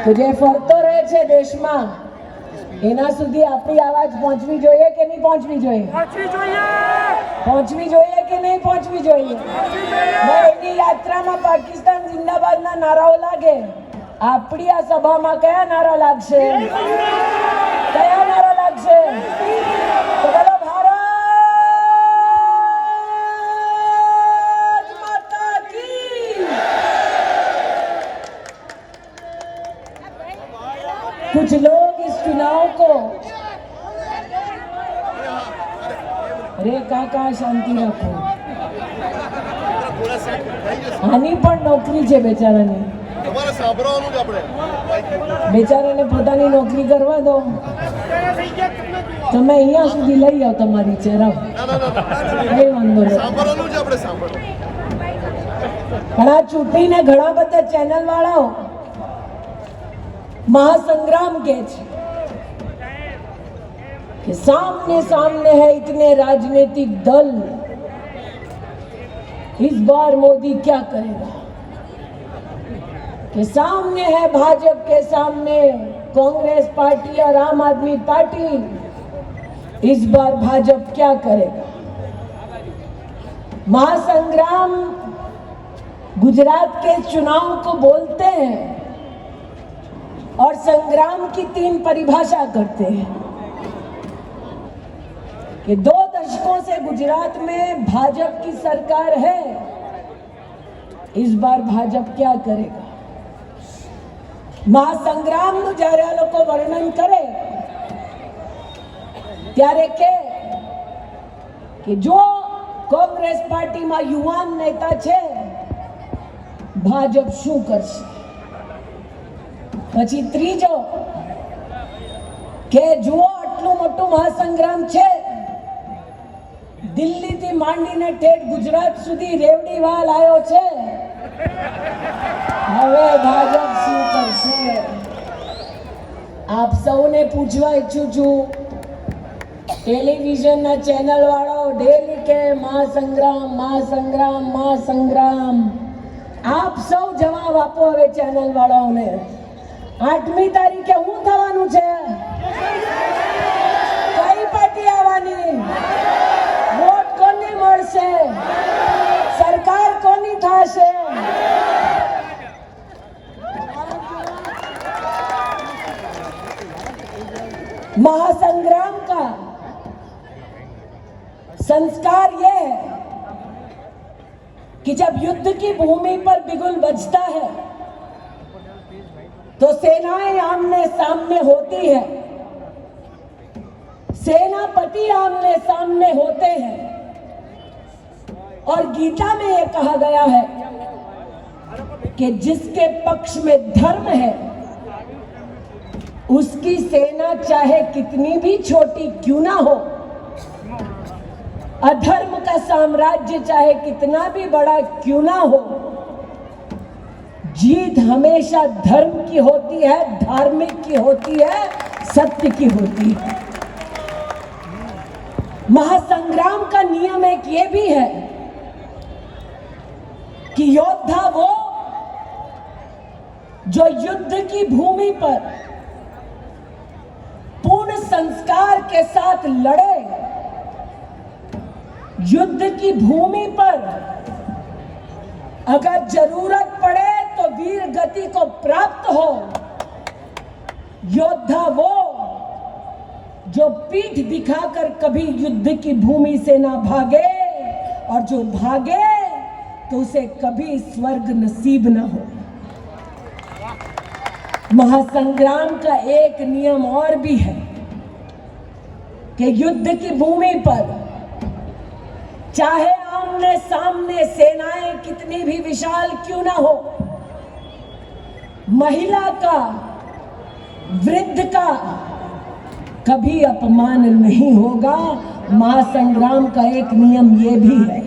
તો જે ફરતો રહે છે દેશમાં એના સુધી આપણી આવાજ પહોંચવી જોઈએ કે નહીં પહોંચવી જોઈએ? પહોંચવી જોઈએ કે નહીં પહોંચવી જોઈએ? એની યાત્રામાં પાકિસ્તાન જિંદાબાદના નારાઓ લાગે, આપણી આ સભામાં કયા નારા લાગશે? કયા નારા લાગશે? તો બોલો ભારત માતા કી। कुछ लोग इस चुनाव को, अरे काका शांति रखो, आनी पण नौकरी छे बेचारानी, बेचाराने पोतानी नौकरी करवा दो। તમે અહીંયા સુધી લઈ આવો તમારી ચહેરા, કઈ વાંધો નહીં। પણ આ ચૂંટણીને ઘણા બધા ચેનલ વાળાઓ महासंग्राम के कि सामने सामने है इतने राजनीतिक दल, इस बार मोदी क्या करेगा? कि सामने है भाजपा के सामने कांग्रेस पार्टी और आम आदमी पार्टी, इस बार भाजपा क्या करेगा? महासंग्राम गुजरात के चुनाव को बोलते हैं और संग्राम की 3 परिभाषा करते हैं कि 2 दशकों से गुजरात में भाजपा की सरकार है, इस बार भाजपा क्या करेगा? महासंग्राम નું જ્યારે આ લોકો વર્ણન કરે ત્યારે કે જો કોંગ્રેસ પાર્ટીમાં યુવાન નેતા છે, ભાજપ શું કરશે? પછી ત્રીજો કે જુઓ આટલું મોટું મહાસંગ્રામ છે, દિલ્હીથી માંડીને ઠેઠ ગુજરાત સુધી રેવડીવાલ આવ્યો છે, હવે ભાજપ શું કરશે? આપ સૌને પૂછવા ઈચ્છું છું, ટેલિવિઝનના ચેનલ વાળાઓ ડેલી કે મહાસંગ્રામ મહાસંગ્રામ મહાસંગ્રામ, આપ સૌ જવાબ આપો હવે ચેનલ વાળાઓને। 8મી તારીખે શું થવાનું છે? કઈ પાર્ટી આવવાની? વોટ કોને મળશે? સરકાર કોની થશે? महासंग्राम का संस्कार यह है कि जब युद्ध की भूमि पर बिगुल बजता है तो सेनाएं आमने सामने होती है, सेनापति आमने सामने होते हैं, और गीता में यह कहा गया है कि जिसके पक्ष में धर्म है उसकी सेना चाहे कितनी भी छोटी क्यों ना हो, अधर्म का साम्राज्य चाहे कितना भी बड़ा क्यों ना हो, जीत हमेशा धर्म की होती है, धार्मिक की होती है, सत्य की होती है। महासंग्राम का नियम एक ये भी है कि योद्धा वो जो युद्ध की भूमि पर पूर्ण संस्कार के साथ लड़े, युद्ध की भूमि पर अगर जरूरत पड़े तो वीर गति को प्राप्त हो, योद्धा वो जो पीठ दिखाकर कभी युद्ध की भूमि से ना भागे, और जो भागे तो उसे कभी स्वर्ग नसीब ना हो। महासंग्राम का एक नियम और भी है कि युद्ध की भूमि पर चाहे आमने सामने सेनाएं कितनी भी विशाल क्यों ना हो, महिला का, वृद्ध का कभी अपमान नहीं होगा। महासंग्राम का एक नियम ये भी है।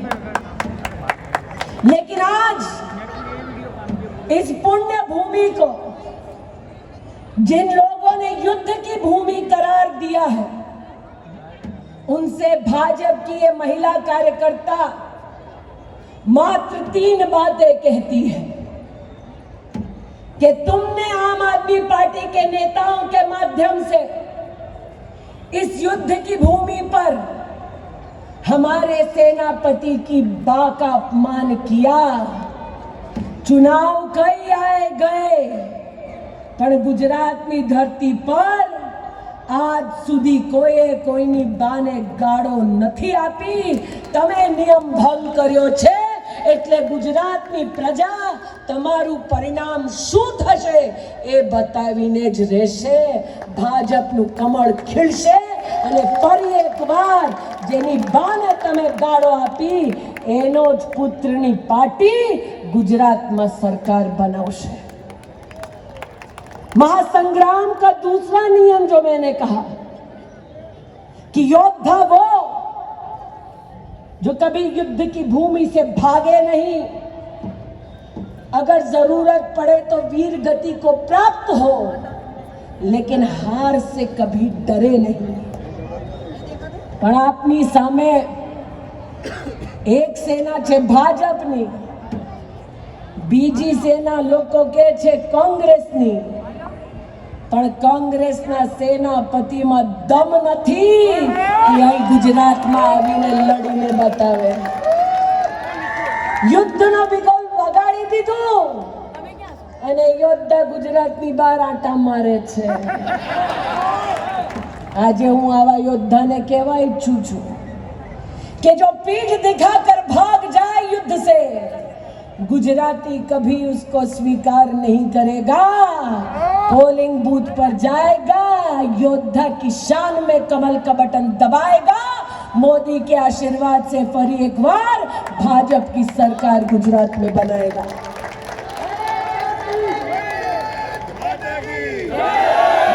लेकिन आज इस पुण्य भूमि को जिन लोगों ने युद्ध की भूमि करार दिया है, उनसे भाजपा की ये महिला कार्यकर्ता मात्र 3 बातें कहती है कि तुमने आम आदमी पार्टी के नेताओं के माध्यम से इस युद्ध की भूमि पर हमारे सेनापति की बा का अपमान किया। चुनाव कई आए गए, पर गुजरातनी धरती पर આજ સુધી કોઈએ કોઈની બાને ગાળો નથી આપી। તમે નિયમ ભંગ કર્યો છે એટલે ગુજરાતની પ્રજા તમારું પરિણામ શું થશે એ બતાવીને જ રહેશે। ભાજપનું કમળ ખીલશે અને ફરી એકવાર જેની બાને તમે ગાળો આપી એનો જ પુત્રની પાર્ટી ગુજરાતમાં સરકાર બનાવશે। महासंग्राम का दूसरा नियम जो मैंने कहा कि योद्धा वो जो कभी युद्ध की भूमि से भागे नहीं, अगर जरूरत पड़े तो वीर गति को प्राप्त हो, लेकिन हार से कभी डरे नहीं। पण आपनी सामे एक सेना छे भाजपनी, बीजी सेना लोको के छे कांग्रेसनी। પણ કોંગ્રેસના સેનાપતિમાં દમ નથી કે અહીં ગુજરાતમાં આવીને લડીને બતાવે। યુદ્ધનો વિગલ વગાડી દીધું અને યોદ્ધા ગુજરાતની બહાર આંટા મારે છે। આજે હું આવા યોદ્ધાને કહેવા ઈચ્છું છું કે જો પીઠ દિખાકર ભાગ जाए युद्ध से, गुजराती कभी उसको स्वीकार नहीं करेगा। पोलिंग बूथ पर जाएगा, योद्धा की शान में कमल का बटन दबाएगा। मोदी के आशीर्वाद से फिर एक बार भाजपा की सरकार गुजरात में बनाएगा।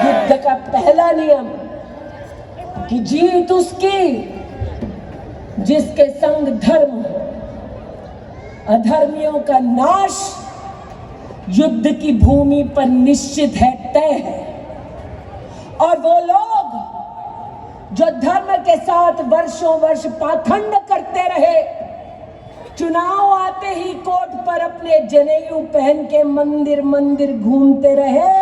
युद्ध का पहला नियम कि जीत उसकी जिसके संग धर्म, अधर्मियों का नाश युद्ध की भूमि पर निश्चित है, तय है। और वो लोग जो धर्म के साथ वर्षों वर्ष पाखंड करते रहे, चुनाव आते ही कोर्ट पर अपने जनेऊ पहन के मंदिर मंदिर घूमते रहे,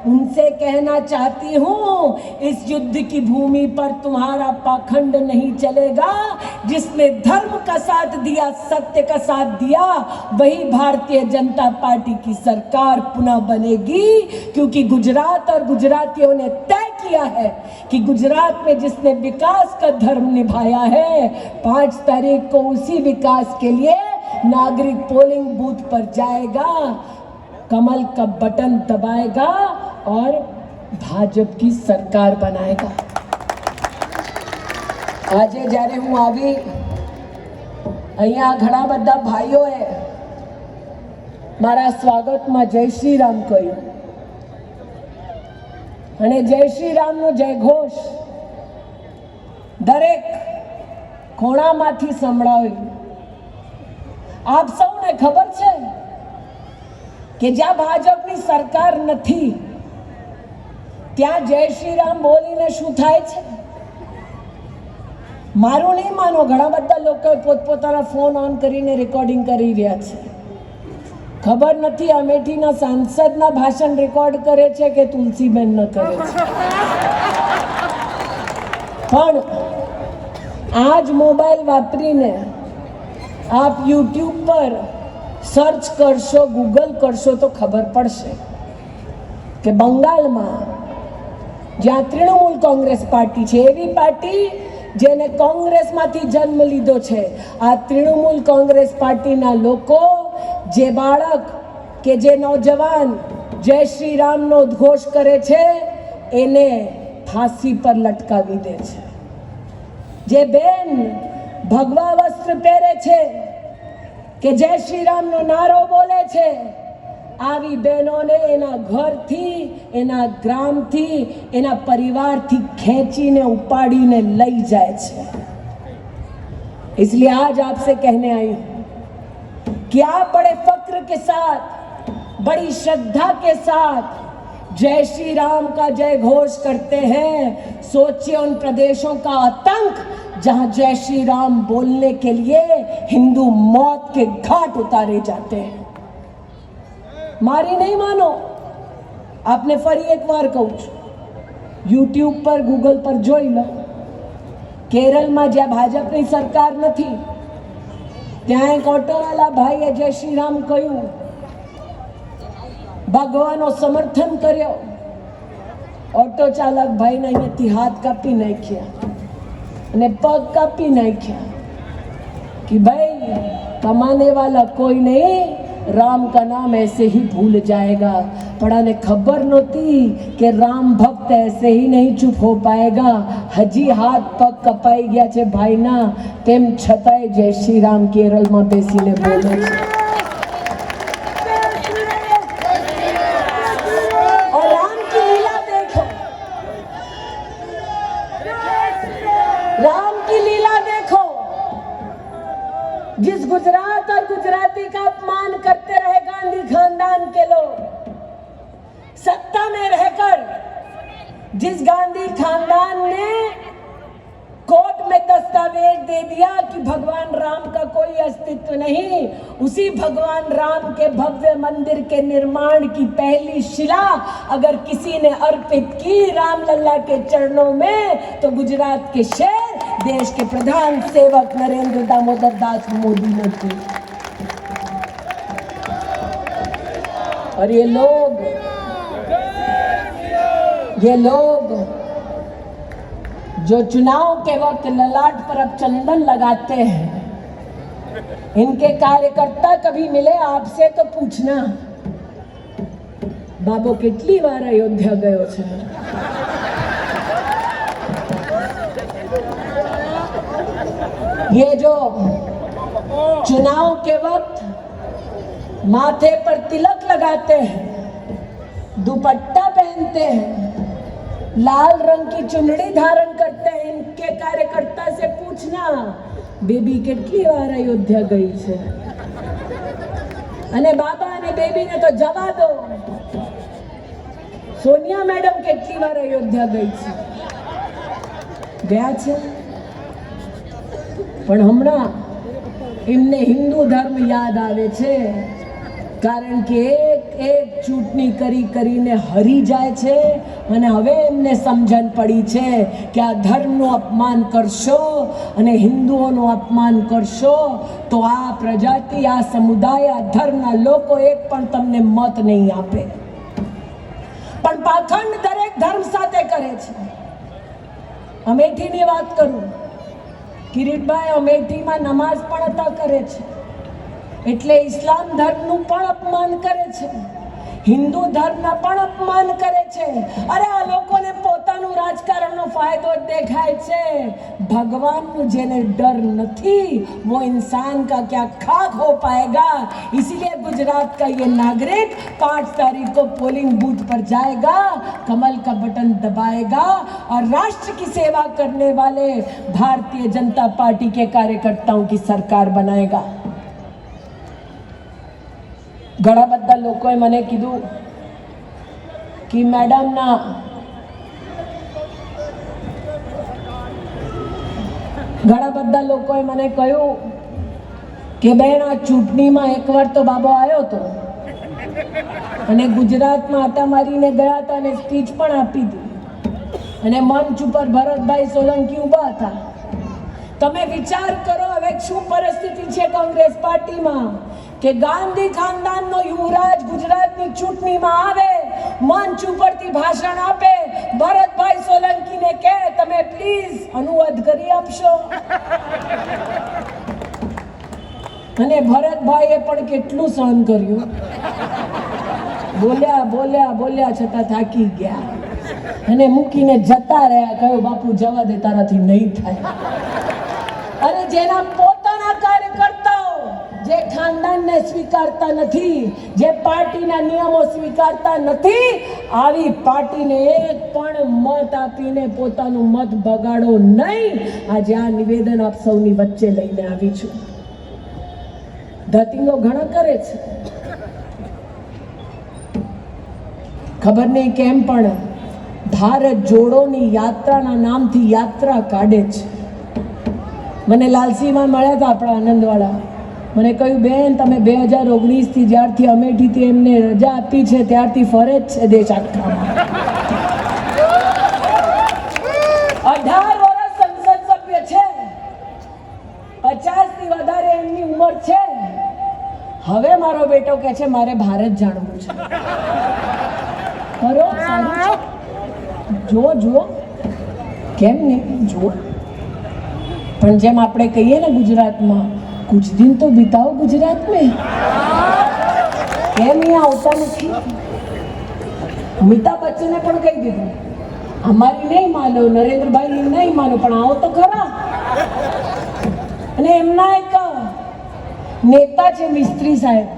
उनसे कहना चाहती हूं इस युद्ध की भूमि पर तुम्हारा पाखंड नहीं चलेगा। जिसने धर्म का साथ दिया, सत्य का साथ दिया, वही भारतीय जनता पार्टी की सरकार पुनः बनेगी। क्योंकि गुजरात और गुजरातियों ने तय किया है कि गुजरात में जिसने विकास का धर्म निभाया है, 5 तारीख को उसी विकास के लिए नागरिक पोलिंग बूथ पर जाएगा, कमल का बटन दबाएगा और भाजपा की सरकार बनाएगा। આજે જ્યારે હું આવી, અહીંયા ઘણા બધા ભાઈઓએ મારા સ્વાગતમાં જય શ્રી રામ કહ્યું અને જય શ્રી રામનો જયઘોષ દરેક ખૂણામાંથી સંભળાવ્યું। આપ સૌને ખબર છે કે જ્યાં ભાજપની સરકાર નથી ત્યાં જય શ્રી રામ બોલીને શું થાય છે? મારું નહીં માનો, ઘણા બધા લોકો પોતપોતાના ફોન ઓન કરીને રેકોર્ડિંગ કરી રહ્યા છે। ખબર નથી અમેઠીના સાંસદના ભાષણ રેકોર્ડ કરે છે કે તુલસીબેનના કરે છે। પણ આજ મોબાઈલ વાપરીને આપ યુટ્યુબ પર सर्च करशो, गूगल करशो तो खबर पड़शे कि बंगाल में ज्यां तृणमूल कांग्रेस पार्टी छे, एवी पार्टी जेने कांग्रेस मांथी जन्म लीधो छे, आ तृणमूल कांग्रेस पार्टी ना लोको जे बाळक के जे नौजवान जय श्री राम नो उद्घोष करे छे एने फांसी पर लटकावी दे छे। जे बेन भगवा वस्त्र पहरे छे કે જય શ્રી રામનો નારો બોલે છે, આવી બહેનોને એના ઘરથી, એના ગ્રામથી, એના પરિવારથી ખેંચીને ઉપાડીને લઈ જાય છે। इसलिए आज आपसे कहने आई हूं कि आप बड़े फक्र के साथ, बड़ी श्रद्धा के साथ जय श्री राम का जय घोष करते हैं। सोचिए उन प्रदेशों का आतंक जहां जय श्री राम बोलने के लिए हिंदू मौत के घाट उतारे जाते हैं। મારી નહીં માનો, આપને ફરી એકવાર કહું છું, યુટ્યુબ પર ગૂગલ પર જોઈ લો. કેરળમાં જ્યાં ભાજપની સરકાર નથી ત્યાં એક ઓટોવાળા ભાઈએ જય શ્રી રામ કહ્યું, ભગવાનનો સમર્થન કર્યો. ઓટો ચાલક ભાઈને અહીંયાથી હાથ કાપી નાખ્યા અને પગ કાપી નાખ્યા कि भाई कमाने वाला कोई नहीं, राम का नाम ऐसे ही भूल जाएगा. પણ આને ખબર નહોતી કે રામ ભક્ત ऐसे ही नहीं चुप हो पाएगा. હજી હાથ પગ કપાઈ ગયા છે ભાઈના, તેમ છતાંય જય શ્રી રામ કેરળમાં બેસીને બોલે છે. और राम की लीला देखो, राम की लीला देखो. जिस गुजरात और गुजराती का अपमान करते रहे गांधी खानदान के लोग, सत्ता में रहकर जिस गांधी खानदान ने कोर्ट में दस्तावेज दे दिया कि भगवान राम का कोई अस्तित्व नहीं, उसी भगवान राम के भव्य मंदिर के निर्माण की पहली शिला अगर किसी ने अर्पित की रामलला के चरणों में, तो गुजरात के शेर, देश के प्रधान सेवक नरेंद्र दामोदर दास मोदी ने की. और ये लोग जो चुनाव के वक्त ललाट पर अब चंदन लगाते हैं, इनके कार्यकर्ता कभी मिले आपसे तो पूछना, बाबो કેટલી વાર અયોધ્યા ગયો છે? ये जो चुनाव के वक्त माथे पर तिलक लगाते हैं, दुपट्टा पहनते हैं, लाल रंग की चुनड़ी धारण करते हैं, इनके कार्यकर्ता से पूछना, बेबी કેટલી વાર અયોધ્યા ગઈ છે? અને બાબા અને બેબીને તો જવા દો, સોનિયા મેડમ કેટલી વાર અયોધ્યા ગઈ છે? ગયા છે? પણ હમણાં એમને હિન્દુ ધર્મ યાદ આવે છે, કારણ કે એક ચૂંટણી કરીને હરી જાય છે અને હવે એમને સમજણ પડી છે કે આ ધર્મનું અપમાન કરશો અને હિન્દુઓનું અપમાન કરશો તો આ પ્રજાતિ, આ સમુદાય, આ ધર્મના લોકો એક પણ તમને મત નહીં આપે. પણ પાખંડ દરેક ધર્મ સાથે કરે છે. અમેઠીની વાત કરું, કિરીટભાઈ અમેઠીમાં નમાઝ પણ અદા કરે છે, એટલે ઇસ્લામ ધર્મનું પણ અપમાન કરે છે, હિન્દુ ધર્મના પણ અપમાન કરે છે. અરે આ લોકોને પોતાનું રાજકારણનો ફાયદો જ દેખાય છે. ભગવાનનું જેને ડર નથી, वो इंसान का क्या खाक हो पाएगा. इसीलिए गुजरात का ये नागरिक 5 तारीख को पोलिंग बूथ पर जाएगा, कमल का बटन दबाएगा और राष्ट्र की सेवा करने वाले भारतीय जनता पार्टी के कार्यकर्ताओं की सरकार बनाएगा. ઘણા બધા લોકોએ મને કીધું કે મેડમના ઘણા બધા લોકોએ મને કહ્યું કે બેન આ ચૂંટણીમાં એકવાર તો બાબો આવ્યો હતો અને ગુજરાતમાં આટા મારીને ગયા હતા અને સ્પીચ પણ આપી હતી અને મંચ ઉપર ભરતભાઈ સોલંકી ઊભા હતા. તમે વિચાર કરો હવે શું પરિસ્થિતિ છે કોંગ્રેસ પાર્ટીમાં કે ગાંધી ખાનદાનનો યુવરાજ ગુજરાતની ચૂંટણીમાં આવે, મંચ ઉપરથી ભાષણ આપે, ભરતભાઈ સોલંકીને કહે તમે પ્લીઝ અનુવાદ કરી આપશો. અને ભરતભાઈએ પણ કેટલું સહન કર્યું, બોલ્યા બોલ્યા બોલ્યા છતાં થાકી ગયા અને મૂકીને જતા રહ્યા. કહ્યું બાપુ જવા દે, તારાથી નહીં થાય. અને જેના પોતાના કાર્યકર્તાઓ જે ખાનદાનને સ્વીકારતા નથી, જે પાર્ટીના નિયમો સ્વીકારતા નથી, આવી પાર્ટીને એક પણ મત આપીને પોતાનું મત બગાડો નહીં. આજે આ નિવેદન આપ સૌની વચ્ચે લઈને આવી છું. ધતિંગો ઘણા કરે છે, ખબર નહીં કેમ પણ ભારત જોડોની યાત્રાના નામથી યાત્રા કાઢે છે. મને લાલસીમાં મળ્યા હતા આપણા આનંદવાળા, મને કહ્યું બેન તમે 2019થી જ્યારથી અમેઠીથી એમને રજા આપી છે ત્યારથી ફરે જ છે દેશ આખામાં. 18 વર્ષ સંસદ સભ્ય છે, 50થી વધારે એમની ઉંમર છે. હવે મારો બેટો કહે છે મારે ભારત જાણવું છે. કરો સારું છે, જુઓ જુઓ, કેમ નહીં જુઓ. પણ જેમ આપણે કહીએ ને ગુજરાતમાં, कुछ दिन तो बिताओ गुजरात में. કેમ અહીંયા આવતા નથી? અમિતાભ બચ્ચને પણ કહી દીધું અમારી નહીં માનો, નરેન્દ્રભાઈ નહીં માનો, પણ આવો તો ખરા. અને એમના એક નેતા છે મિસ્ત્રી સાહેબ.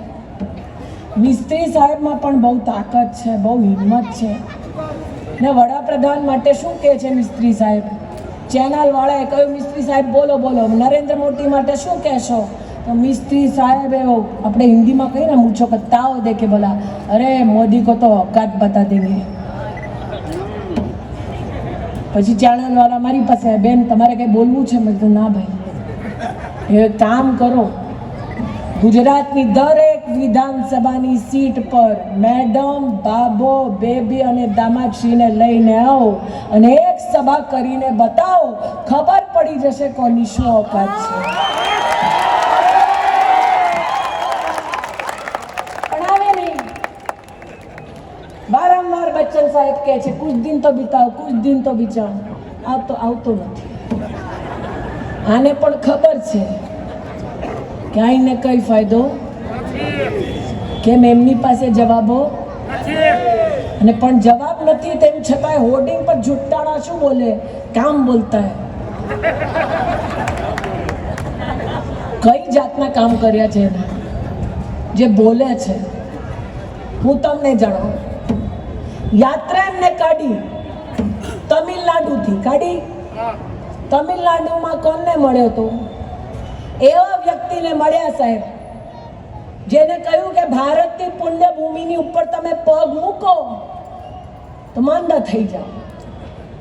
મિસ્ત્રી સાહેબમાં પણ બહુ તાકાત છે, બહુ હિંમત છે. ને વડાપ્રધાન માટે શું કહે છે મિસ્ત્રી સાહેબ? ચેનલ વાળાએ કહ્યું મિસ્ત્રી સાહેબ બોલો બોલો, નરેન્દ્ર મોદી માટે શું કહેશો? તો મિસ્ત્રી સાહેબ આપણે હિન્દીમાં કહીએ ને મૂછો કે તાવ દે કે બોલા અરે મોદી કો તો औकात बता देंगे. પછી ચેનલ વાળા મારી પાસે બેન તમારે કંઈ બોલવું છે? મેં કીધું ના ભાઈ, એ કામ કરો, ગુજરાતની દરેક વિધાનસભાની સીટ પર મેડમ, બાબો, બેબી અને દામાદશ્રીને લઈને આવો અને એક સભા કરીને બતાવો, ખબર પડી જશે કોની શું औकात છે. પણ આવે નહીં. વારંવાર બચ્ચન સાહેબ કહે છે કુછ દિન તો બિતાઓ, કુછ દિન તો બિતાઓ. આવતો નથી. આને પણ ખબર છે ક્યાંય ને કઈ ફાયદો કેમ એમની પાસે જવાબો અને પણ જવાબ નથી તેમ છતાંય હોર્ડિંગ પર જુટ્ટાણા શું બોલે? કામ બોલતા હે. કઈ જાતના કામ કર્યા છે એને જે બોલે છે? હું તમને જણાવું. યાત્રા એમને કાઢી તમિલનાડુથી કાઢી. તમિલનાડુમાં કોને મળ્યો હતો? એવા વ્યક્તિને મળ્યા સાહેબ જેને કહ્યું કે ભારતની પુણ્ય ભૂમિની ઉપર તમે પગ મૂકો તો માંદા થઈ જાઓ.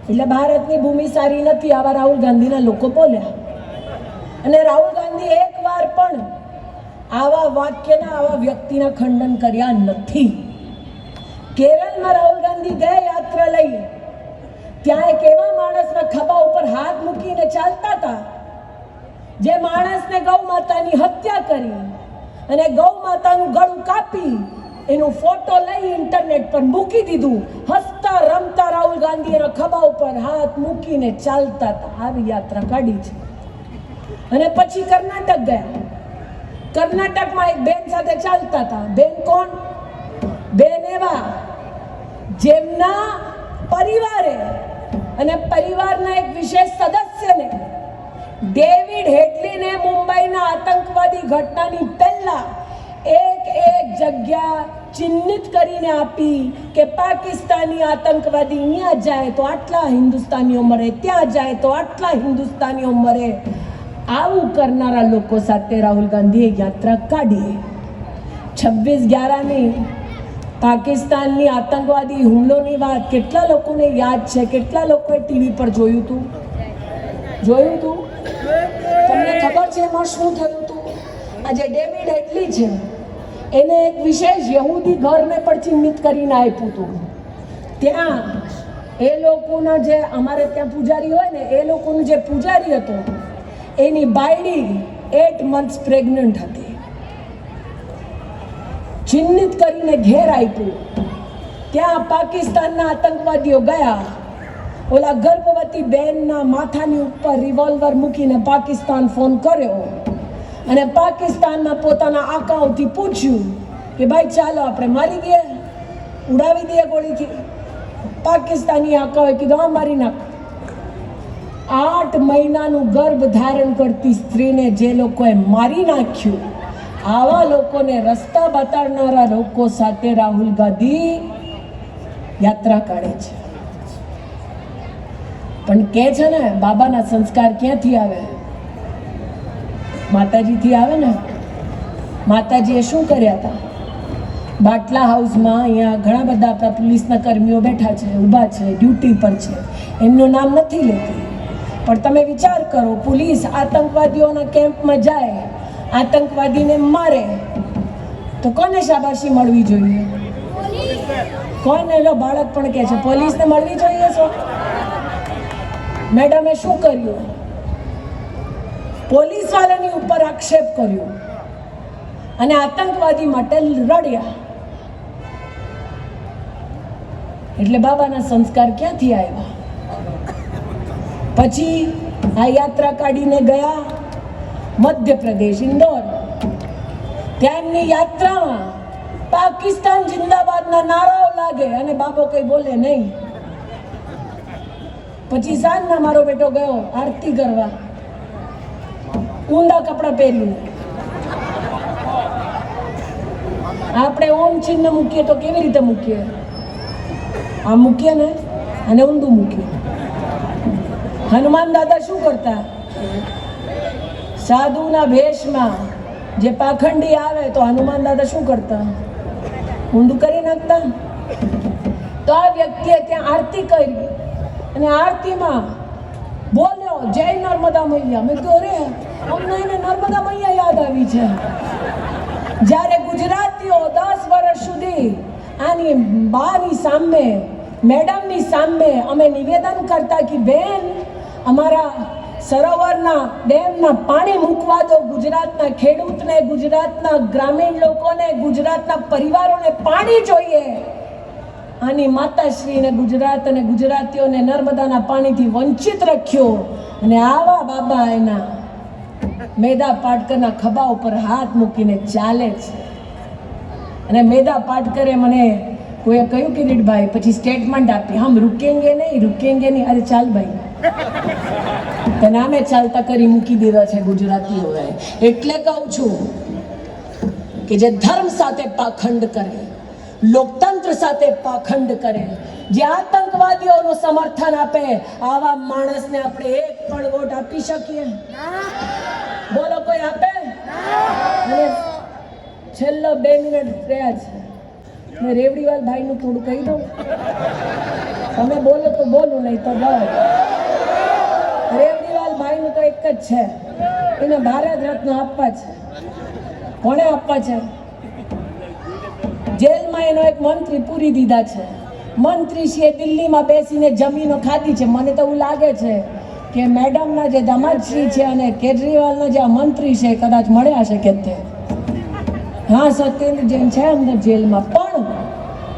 એટલે ભારતની ભૂમિ સારી નથી આવા રાહુલ ગાંધીના લોકો બોલ્યા. અને રાહુલ ગાંધી એકવાર પણ આવા વાક્યના, આવા વ્યક્તિના ખંડન કર્યા નથી. કેરળમાં રાહુલ ગાંધી ગયા યાત્રા લઈ, ત્યાં એક એવા માણસના ખભા ઉપર હાથ મૂકીને ચાલતા હતા જે માણસને ગૌ માતાની હત્યા કરી અને ગૌ માતાનું ગળું કાપી એનો ફોટો લઈ ઇન્ટરનેટ પર મૂકી દીધું. હસતા રમતા રાહુલ ગાંધીના ખભા ઉપર હાથ મૂકીને ચાલતા હતા. આવી યાત્રા કાઢી છે. અને પછી કર્ણાટક ગયા. કર્ણાટકમાં એક બેન સાથે ચાલતા હતા. બેન કોણ? બેન એવા જેમના પરિવારે અને પરિવારના એક વિશેષ સદસ્યને ડેવિડ હેડલીને મુંબઈના આતંકવાદી ઘટનાની પહેલા એક જગ્યા ચિહ્નિત કરીને આપી કે પાકિસ્તાની આતંકવાદી અહીંયા જાય તો આટલા હિન્દુસ્તાનીઓ મરે, ત્યાં જાય તો આટલા હિન્દુસ્તાનીઓ મરે. આવું કરનારા લોકો સાથે રાહુલ ગાંધીએ યાત્રા કાઢી. 26/11ની પાકિસ્તાનની આતંકવાદી હુમલોની વાત કેટલા લોકોને યાદ છે? કેટલા લોકોએ ટીવી પર જોયું હતું? તમને ખબર છે એમાં શું થયું હતું? આ જે ડેવિડ હેડલી છે એને એક વિશેષ યહૂદી ઘરને પણ ચિહ્નિત કરીને આપ્યું હતું. ત્યાં એ લોકોના જે અમારે ત્યાં પૂજારી હોય ને, એ લોકોનું જે પૂજારી હતો એની બાયડી 8 months પ્રેગ્નન્ટ હતી. ચિહ્નિત કરીને ઘેર આપ્યું. ત્યાં પાકિસ્તાનના આતંકવાદીઓ ગયા, ઓલા ગર્ભવતી બહેનના માથાની ઉપર રિવોલ્વર મૂકીને પાકિસ્તાન ફોન કર્યો અને પાકિસ્તાનમાં પોતાના આકાઓથી પૂછ્યું કે ભાઈ ચાલો આપણે મારી દઈએ, ઉડાવી દઈએ ગોળીથી. પાકિસ્તાની આકાઓએ કીધું હા મારી નાખ. 8 મહિનાનું ગર્ભ ધારણ કરતી સ્ત્રીને જે લોકોએ મારી નાખ્યું, આવા લોકોને રસ્તા બતાડનારા લોકો સાથે રાહુલ ગાંધી યાત્રા કાઢે છે. પણ કે છે ને બાબાના સંસ્કાર ક્યાંથી આવે? માતાજીથી આવે ને. માતાજીએ શું કર્યા હતા? બાટલા હાઉસમાં અહીંયા ઘણા બધા આપણા પોલીસના કર્મીઓ બેઠા છે, ઊભા છે, ડ્યુટી પર છે. એમનું નામ નથી લેતી, પણ તમે વિચાર કરો, પોલીસ આતંકવાદીઓના કેમ્પમાં જાય આતંકવાદીને મારે તો કોને શાબાશી મળવી જોઈએ? કોણ? એનો બાળક પણ કહે છે પોલીસને મળવી જોઈએ. છો મેડમે શું કર્યું? પોલીસ વાળાની ઉપર આક્ષેપ કર્યો અને આતંકવાદી માટે રડ્યા. એટલે બાબાના સંસ્કાર ક્યાંથી આવ્યા? પછી આ યાત્રા કાઢીને ગયા મધ્યપ્રદેશ, ઇન્દોર. ત્યાંની યાત્રામાં પાકિસ્તાન જિંદાબાદના નારાઓ લાગે અને બાબો કઈ બોલે નહીં. પછી સાંજના મારો બેટો ગયો આરતી કરવા, ઊંડા કપડાં પહેરીને. આપણે ઓમ ચિહ્ન મૂકીએ તો કેવી રીતે મૂકીએ? આમ મૂકીએ ને, અને ઊંડું મૂકીએ. હનુમાન દાદા શું કરતા? સાધુના ભેષમાં જે પાખંડી આવે તો હનુમાન દાદા શું કરતા? ઊંડું કરી નાખતા. તો આ વ્યક્તિએ ત્યાં આરતી કરી અને આરતીમાં બોલ્યો જય નર્મદા મૈયા. મેં કહ્યું અરે અમને એને નર્મદા મૈયા યાદ આવી છે. જ્યારે ગુજરાતીઓ 10 વર્ષ સુધી આની બાની સામે, મેડમની સામે અમે નિવેદન કરતા કે બેન અમારા સરોવરના ડેમના પાણી મૂકવા દો, ગુજરાતના ખેડૂતને, ગુજરાતના ગ્રામીણ લોકોને, ગુજરાતના પરિવારોને પાણી જોઈએ. આની માતાશ્રીને ગુજરાત અને ગુજરાતીઓને નર્મદાના પાણીથી વંચિત રાખ્યો. અને આવા બાબા એના મેધા પાટકરના ખભા ઉપર હાથ મૂકીને ચાલે છે. અને મેધા પાટકરે મને કોઈએ કહ્યું કિરીટભાઈ પછી સ્ટેટમેન્ટ આપી, હમ રૂકેંગે નહીં, રૂકેંગે નહીં. અરે ચાલ ભાઈ, તો નામે ચાલતા કરી મૂકી દીધા છે ગુજરાતીઓએ. એટલે કહું છું કે જે ધર્મ સાથે પાખંડ કરે, લોકતંત્ર સાથે પાખંડ કરે, જે આતંકવાદીઓનું સમર્થન આપે, આવા માણસને આપણે એક પણ વોટ આપી શકીએ? બોલો, કોઈ આપે? અને છેલ્લો 2 મિનિટ રહ્યા છે. મેં રેવડીવાલ ભાઈનું થોડું કહી દઉં. તમે બોલો તો બોલું, નહીં તો જાઓ. રેવડીવાલ ભાઈનું તો એક જ છે, એને ભારત રત્ન આપવા છે. કોણે આપવા છે? જેલમાં એનો એક મંત્રી પૂરી દીધા છે. મંત્રીશ્રીએ દિલ્હીમાં બેસીને જમીનો ખાધી છે. મને તો એવું લાગે છે કે મેડમના જે દામાદશ્રી છે અને કેજરીવાલના જે મંત્રી છે કદાચ મળ્યા છે કે તે. હા, સત્યેન્દ્ર જૈન છે અંદર જેલમાં. પણ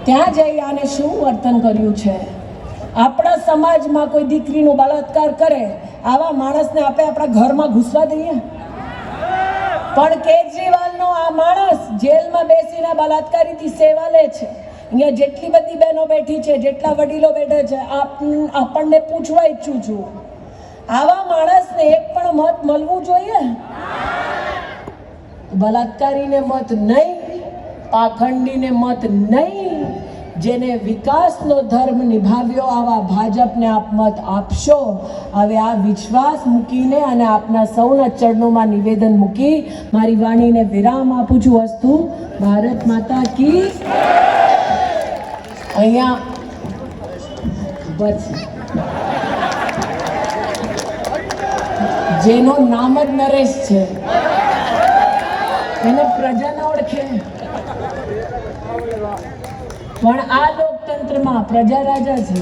ત્યાં જઈ આને શું વર્તન કર્યું છે? આપણા સમાજમાં કોઈ દીકરીનો બળાત્કાર કરે, આવા માણસને આપણે આપણા ઘરમાં ઘૂસવા દઈએ? પણ કેજરીવાલનો આ માણસ જેલમાં બેસીને બલાત્કારીથી સેવા લે છે. અહીંયા જેટલી બધી બહેનો બેઠી છે, જેટલા વડીલો બેઠા છે, આપણને પૂછવા ઈચ્છું છું, આવા માણસને એક પણ મત મળવું જોઈએ? બલાત્કારીને મત નહીં, પાખંડીને મત નહીં. જેને વિકાસનો ધર્મ નિભાવ્યો, આવા ભાજપને આપ મત આપશો. હવે આ વિશ્વાસ મૂકીને અને આપના સૌના ચરણોમાં નિવેદન મૂકી મારી વાણીને વિરામ આપું છું. અસ્તુ. ભારત માતા કી. અહીંયા ખબર છે જેનું નામ જ નરેશ છે એને પ્રજા ન ઓળખે. પણ આ લોકતંત્રમાં પ્રજા રાજા છે.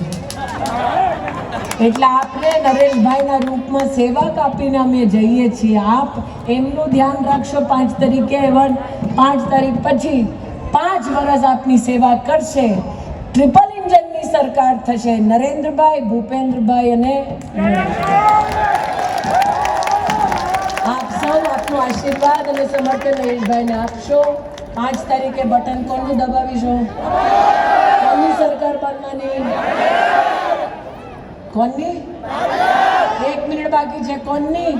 એટલે આપણે નરેશભાઈના રૂપમાં સેવા કાપીને અમે જઈએ છીએ. આપ એમનું ધ્યાન રાખશો 5 તારીખે. 5 તારીખ પછી 5 વર્ષ આપની સેવા કરશે. ટ્રિપલ ઇન્જનની સરકાર થશે. નરેન્દ્રભાઈ, ભૂપેન્દ્રભાઈ અને આપ સૌ આપનો આશીર્વાદ અને સમર્થન નરેશભાઈને આપશો. 5 તારીખે બટન કોનું દબાવીશું? કોની સરકાર બનવાની? કોની? 1 મિનિટ બાકી છે. કોની?